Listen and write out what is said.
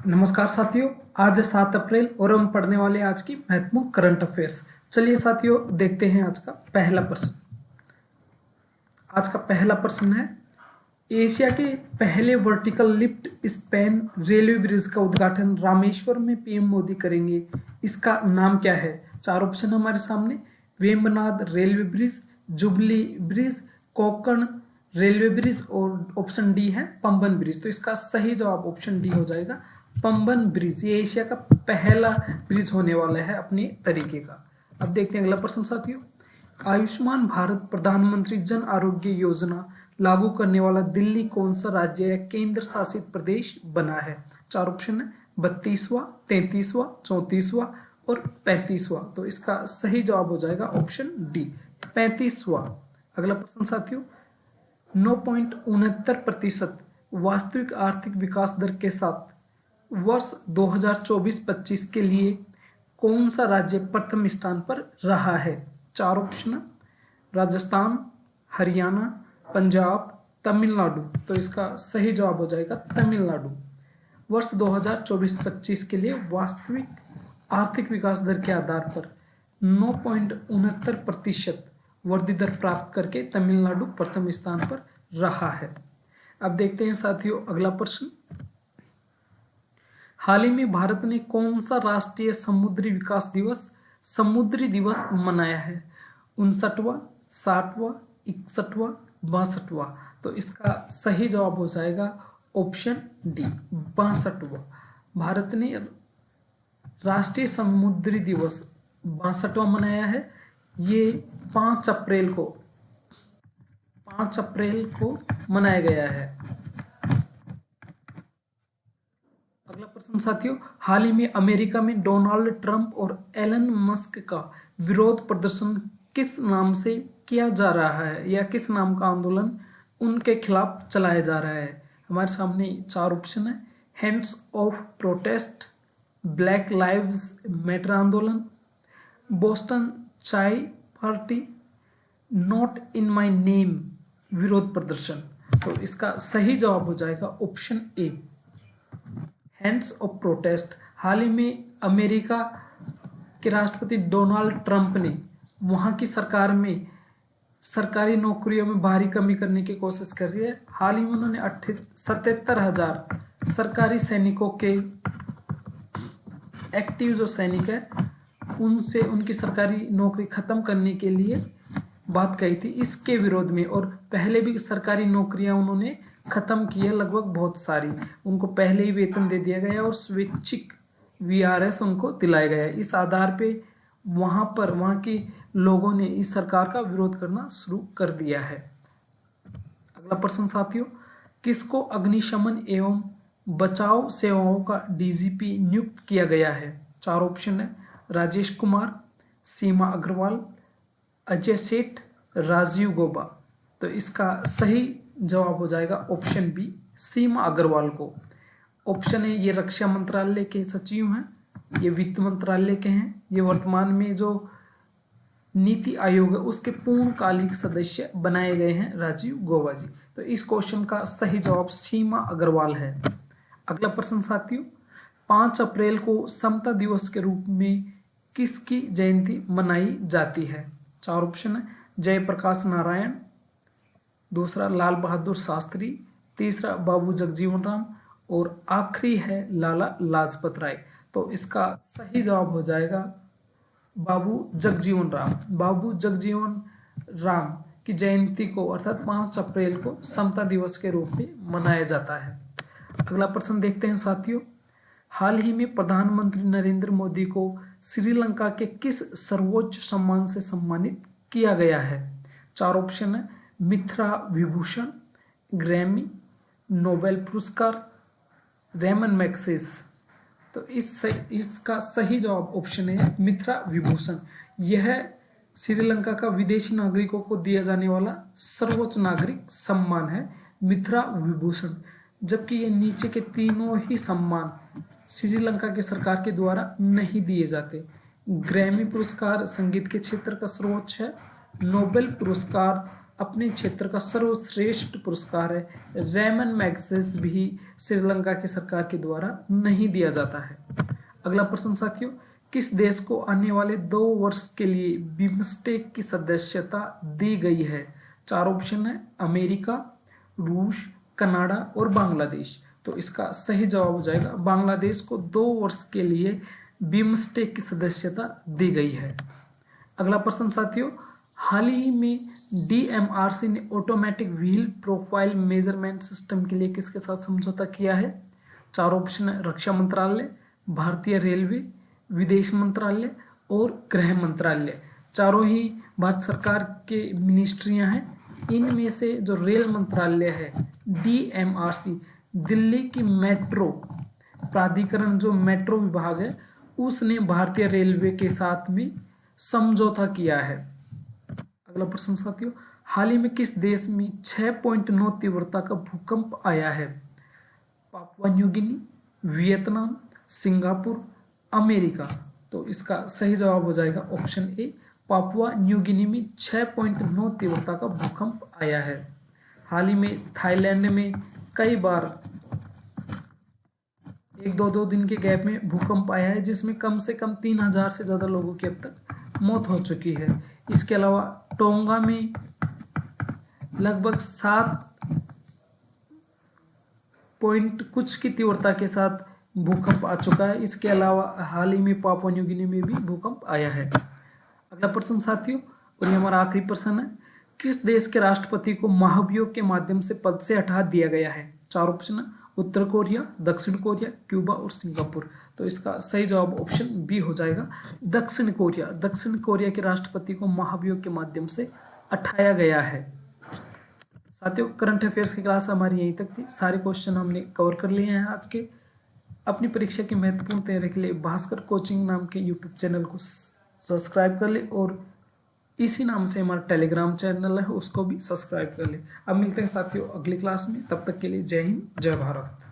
नमस्कार साथियों, आज है 7 अप्रैल और हम पढ़ने वाले आज की महत्वपूर्ण करंट अफेयर्स। चलिए साथियों, देखते हैं आज का पहला प्रश्न। आज का पहला प्रश्न है, एशिया के पहले vertical lift span railway bridge का उद्घाटन रामेश्वर में पीएम मोदी करेंगे। इसका नाम क्या है? चार ऑप्शन हमारे सामने। Vembanad railway bridge, jubilee bridge, Konkan railway bridge और ऑप्शन डी है पंबन ब्रिज। तो इसका सही जवाब ऑप्शन डी हो जाएगा, पंबन ब्रिज। ये एशिया का पहला ब्रिज होने वाला है अपने तरीके का। अब देखते हैं अगला प्रश्न साथियों। आयुष्मान भारत प्रधानमंत्री जन आरोग्य योजना लागू करने वाला दिल्ली कौन सा राज्य या केंद्र शासित प्रदेश बना है? चार ऑप्शन है, 32वां, 33वां, 34वां और 35वां। तो इसका सही जवाब हो जाएगा ऑप्शन डी, 35वां। अगला प्रश्न साथियों, 9.69% वास्तविक आर्थिक विकास दर के साथ वर्ष 2024-25 के लिए कौन सा राज्य प्रथम स्थान पर रहा है? चार ऑप्शन, राजस्थान, हरियाणा, पंजाब, तमिलनाडु। तो इसका सही जवाब हो जाएगा तमिलनाडु। वर्ष 2024-25 के लिए वास्तविक आर्थिक विकास दर के आधार पर 9.69% वृद्धि दर प्राप्त करके तमिलनाडु प्रथम स्थान पर रहा है। अब देखते हैं साथियों अगला प्रश्न। हाल ही में भारत ने कौन सा राष्ट्रीय समुद्री दिवस मनाया है? 59वां, 60वां, 61वां, 62वां। तो इसका सही जवाब हो जाएगा ऑप्शन डी, 62वां। भारत ने राष्ट्रीय समुद्री दिवस 62वां मनाया है। ये 5 अप्रैल को मनाया गया है। अगला प्रश्न साथियों, हाल ही में अमेरिका में डोनाल्ड ट्रंप और एलन मस्क का विरोध प्रदर्शन किस नाम से किया जा रहा है, या किस नाम का आंदोलन उनके खिलाफ चलाया जा रहा है? हमारे सामने चार ऑप्शन है। Hands off protest, black lives matter आंदोलन, बोस्टन चाय party, not in my name विरोध प्रदर्शन। तो इसका सही जवाब हो जाएगा option A, hands off protest. हाल ही में अमेरिका के राष्ट्रपति डोनाल्ड ट्रंप ने वहां की सरकार में सरकारी नौकरियों में भारी कमी करने की कोशिश कर रही है। हाल ही में उन्होंने 77,000 सरकारी सैनिकों के एक्टिव जो सैनिक है उनसे उनकी सरकारी नौकरी खत्म करने के लिए बात कही थी, इसके विरोध में। और पहले भी सरकारी नौकरियां उन्होंने खत्म की है, लगभग बहुत सारी। उनको पहले ही वेतन दे दिया गया और स्वैच्छिक वीआरएस उनको दिलाया गया। इस आधार पे वहां के लोगों ने इस सरकार का विरोध करना शुरू कर दिया है। अगला प्रश्न साथियों, किसको अग्निशमन एवं बचाव सेवाओं का डीजीपी नियुक्त किया गया है? चार ऑप्शन है। राजेश कुमार, सीमा अग्रवाल, अजय सेठ, राजीव गौबा। तो इसका सही जवाब हो जाएगा ऑप्शन बी, सीमा अग्रवाल को। ऑप्शन है, ये रक्षा मंत्रालय के सचिव हैं, ये वित्त मंत्रालय के हैं, ये वर्तमान में जो नीति आयोग है उसके पूर्णकालिक सदस्य बनाए गए हैं राजीव गौबा जी। तो इस क्वेश्चन का सही जवाब सीमा अग्रवाल है। अगला प्रश्न साथियों, 5 अप्रैल को समता दिवस के रूप में किसकी जयंती मनाई जाती है? चार ऑप्शन है। जयप्रकाश नारायण, दूसरा लाल बहादुर शास्त्री, तीसरा बाबू जगजीवन राम और आखिरी है लाला लाजपत राय। तो इसका सही जवाब हो जाएगा बाबू जगजीवन राम। बाबू जगजीवन राम की जयंती को अर्थात 5 अप्रैल को समता दिवस के रूप में मनाया जाता है। अगला प्रश्न देखते हैं साथियों, हाल ही में प्रधानमंत्री नरेंद्र मोदी को श्रीलंका के किस सर्वोच्च सम्मान से सम्मानित किया गया है? चार ऑप्शन है। मित्रा विभूषण, ग्रैमी, नोबेल पुरस्कार, रेमन मैग्सेस। तो इसका सही जवाब ऑप्शन है मित्रा विभूषण। यह श्रीलंका का विदेशी नागरिकों को दिया जाने वाला सर्वोच्च नागरिक सम्मान है, मित्रा विभूषण। जबकि ये नीचे के तीनों ही सम्मान श्रीलंका की सरकार के द्वारा नहीं दिए जाते। ग्रैमी पुरस्कार संगीत के क्षेत्र का सर्वोच्च है, नोबेल पुरस्कार अपने क्षेत्र का सर्वश्रेष्ठ पुरस्कार है। रेमन मैग्सेस भी श्रीलंका की सरकार के द्वारा नहीं दिया जाता है। अगला प्रश्न साथियों, किस देश को आने वाले 2 वर्ष के लिए बिम्स्टेक की सदस्यता दी गई है? 4 ऑप्शन है, अमेरिका, रूस, कनाडा और बांग्लादेश। तो इसका सही जवाब हो जाएगा बांग्लादेश को 2 वर्ष के लिए बिम्स्टेक की सदस्यता दी गई है। अगला प्रश्न साथियों, हाल ही में DMRC ने automatic wheel profile measurement system के लिए किसके साथ समझौता किया है? 4 ऑप्शन है, रक्षा मंत्रालय, भारतीय रेलवे, विदेश मंत्रालय और गृह मंत्रालय। चारों ही भारत सरकार के मिनिस्ट्रियां हैं। इनमें से जो रेल मंत्रालय है DMRC, दिल्ली की मेट्रो प्राधिकरण, जो मेट्रो विभाग है, उसने भारतीय रेलवे के साथ में समझौता किया है। अगला प्रश्न साथियों, हाल ही में किस देश में 6.9 तीव्रता का भूकंप आया है? Papua New Guinea, Vietnam, Singapore, America. तो इसका सही जवाब हो जाएगा ऑप्शन ए, पापुआ न्यू गिनी में 6.9 तीव्रता का भूकंप आया है। हाल ही में थाईलैंड में कई बार 1-2 दिन के गैप में भूकंप आया है, जिसमें कम से कम 3000 से ज़्यादा लोगों की अब तक मौत हो चुकी है। इसके अलावा टोंगा में लगभग 7 पॉइंट कुछ की तीव्रता के साथ भूकंप आ चुका है। इसके अलावा हाल ही में पापुआ न्यू गिनी में भी भूकंप आया है। अगला प्रश्न साथियों, और ये हमारा आखिरी प्रश्न है, किस देश के राष्ट्रपति को महाभियोग के माध्यम से पद से हटा दिया गया है? 4 ऑप्शन है, उत्तर कोरिया, दक्षिण कोरिया, क्यूबा और सिंगापुर। तो इसका सही जवाब ऑप्शन बी हो जाएगा, दक्षिण कोरिया। दक्षिण कोरिया के राष्ट्रपति को महाभियोग के माध्यम से हटाया गया है। साथियों, करंट अफेयर्स की क्लास हमारी यहीं तक थी। सारे क्वेश्चन हमने कवर कर लिए हैं आज के। अपनी परीक्षा की महत्वपूर्ण तैयारी के लिए भास्कर कोचिंग नाम के यूट्यूब चैनल को सब्सक्राइब कर ले और इसी नाम से हमारा टेलीग्राम चैनल है, उसको भी सब्सक्राइब कर ले। अब मिलते हैं साथियों अगली क्लास में, तब तक के लिए जय हिंद, जय भारत।